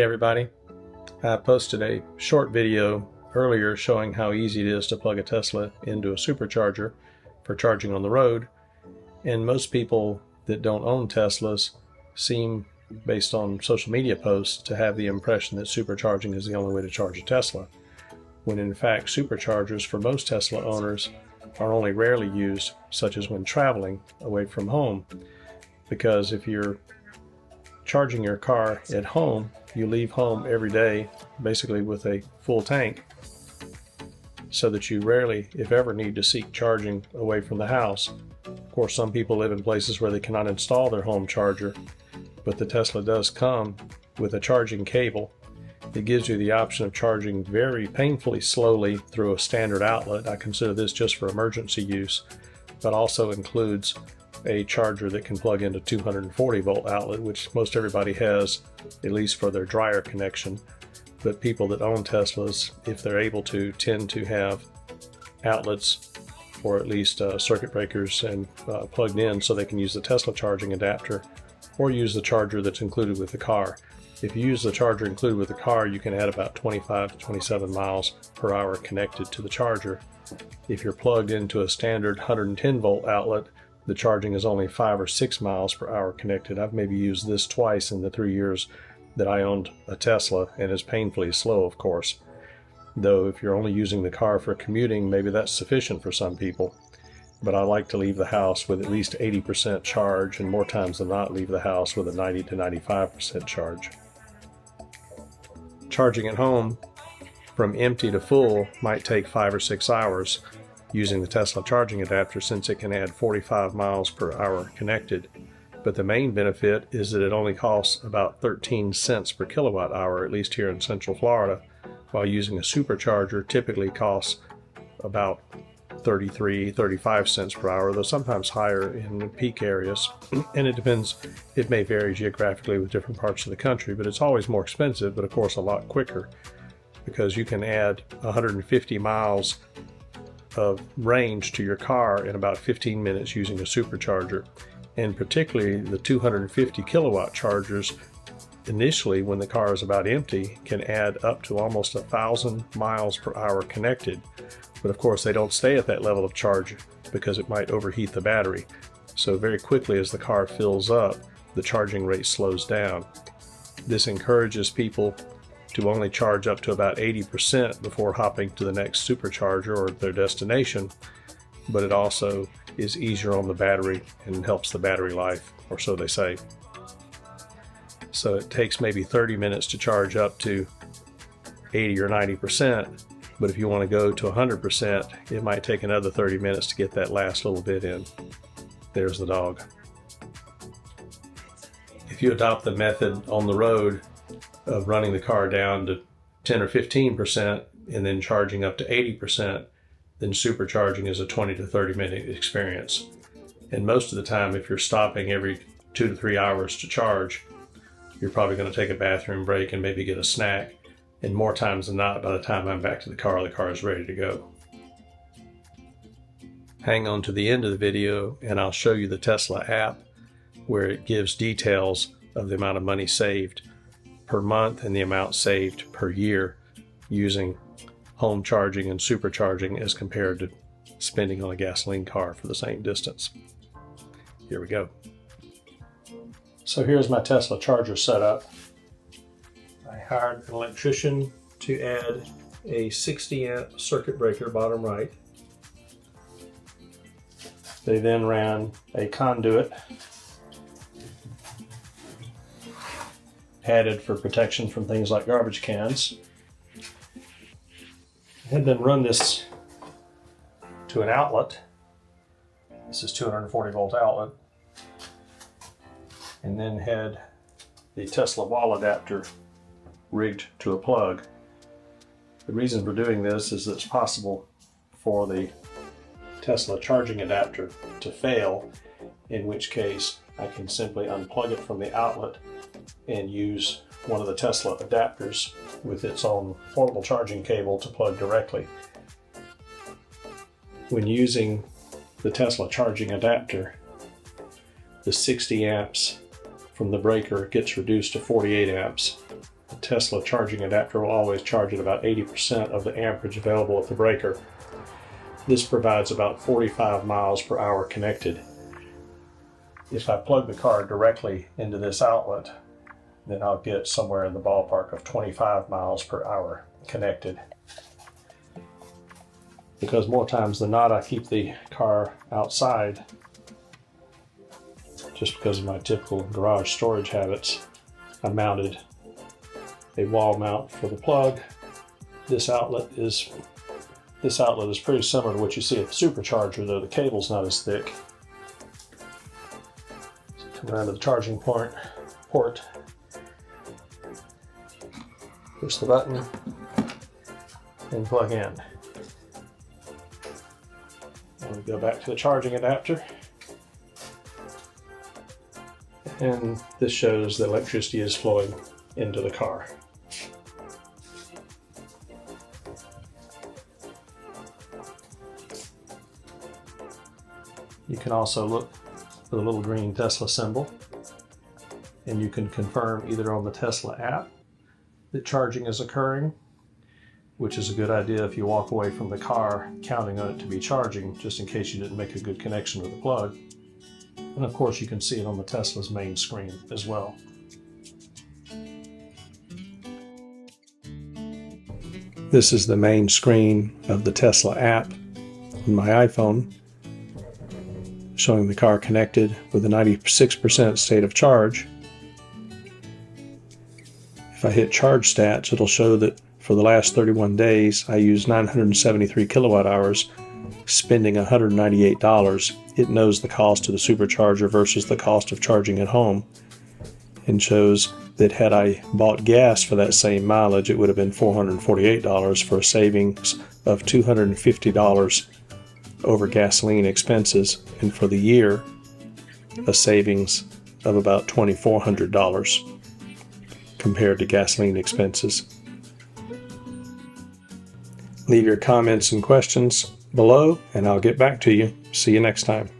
Hey everybody, I posted a short video earlier showing how easy it is to plug a Tesla into a supercharger for charging on the road, and most people that don't own Teslas seem, based on social media posts, to have the impression that supercharging is the only way to charge a Tesla, when in fact superchargers for most Tesla owners are only rarely used, such as when traveling away from home, because if you're charging your car at home, you leave home every day basically with a full tank, so that you rarely, if ever, need to seek charging away from the house. Of course, some people live in places where they cannot install their home charger, but the Tesla does come with a charging cable. It gives you the option of charging very painfully slowly through a standard outlet. I consider this just for emergency use, but also includes a charger that can plug into 240 volt outlet, which most everybody has, at least for their dryer connection. But people that own Teslas, if they're able to, tend to have outlets, or at least circuit breakers, and plugged in so they can use the Tesla charging adapter or use the charger that's included with the car. If you use the charger included with the car, you can add about 25 to 27 miles per hour connected to the charger. If you're plugged into a standard 110 volt outlet, the charging is only 5 or 6 miles per hour connected. I've maybe used this twice in the 3 years that I owned a Tesla, and it's painfully slow, of course. Though if you're only using the car for commuting, maybe that's sufficient for some people. But I like to leave the house with at least 80% charge, and more times than not leave the house with a 90 to 95% charge. Charging at home from empty to full might take 5 or 6 hours using the Tesla charging adapter, since it can add 45 miles per hour connected. But the main benefit is that it only costs about 13 cents per kilowatt hour, at least here in Central Florida, while using a supercharger typically costs about 33, 35 cents per hour, though sometimes higher in peak areas. And it depends, it may vary geographically with different parts of the country, but it's always more expensive, but of course a lot quicker, because you can add 150 miles of range to your car in about 15 minutes using a supercharger. And particularly the 250 kilowatt chargers, initially when the car is about empty, can add up to almost 1,000 miles per hour connected. But of course they don't stay at that level of charge because it might overheat the battery. So very quickly as the car fills up, the charging rate slows down. This encourages people to only charge up to about 80% before hopping to the next supercharger or their destination, but it also is easier on the battery and helps the battery life, or so they say. So it takes maybe 30 minutes to charge up to 80 or 90%, but if you want to go to 100%, it might take another 30 minutes to get that last little bit in. There's the dog. If you adopt the method on the road of running the car down to 10 or 15% and then charging up to 80%, then supercharging is a 20 to 30 minute experience. And most of the time, if you're stopping every 2 to 3 hours to charge, you're probably going to take a bathroom break and maybe get a snack. And more times than not, by the time I'm back to the car is ready to go. Hang on to the end of the video and I'll show you the Tesla app, where it gives details of the amount of money saved per month and the amount saved per year using home charging and supercharging as compared to spending on a gasoline car for the same distance. Here we go. So here's my Tesla charger setup. I hired an electrician to add a 60 amp circuit breaker bottom right. They then ran a conduit added for protection from things like garbage cans. I had them run this to an outlet. This is 240 volt outlet. And then had the Tesla wall adapter rigged to a plug. The reason for doing this is that it's possible for the Tesla charging adapter to fail, in which case I can simply unplug it from the outlet and use one of the Tesla adapters with its own portable charging cable to plug directly. When using the Tesla charging adapter, the 60 amps from the breaker gets reduced to 48 amps. The Tesla charging adapter will always charge at about 80% of the amperage available at the breaker. This provides about 45 miles per hour connected. If I plug the car directly into this outlet, then I'll get somewhere in the ballpark of 25 miles per hour connected. Because more times than not, I keep the car outside just because of my typical garage storage habits. I mounted a wall mount for the plug. This outlet is pretty similar to what you see at the Supercharger, though the cable's not as thick. So come around to the charging port, push the button, and plug in. And we go back to the charging adapter. And this shows that electricity is flowing into the car. You can also look for the little green Tesla symbol, and you can confirm either on the Tesla app that charging is occurring, which is a good idea if you walk away from the car counting on it to be charging, just in case you didn't make a good connection with the plug. And of course you can see it on the Tesla's main screen as well. This is the main screen of the Tesla app on my iPhone, showing the car connected with a 96% state of charge. If I hit charge stats, it'll show that for the last 31 days I used 973 kilowatt hours, spending $198. It knows the cost of the Supercharger versus the cost of charging at home, and shows that had I bought gas for that same mileage, it would have been $448 for a savings of $250 over gasoline expenses, and for the year, a savings of about $2,400 compared to gasoline expenses. Leave your comments and questions below, and I'll get back to you. See you next time.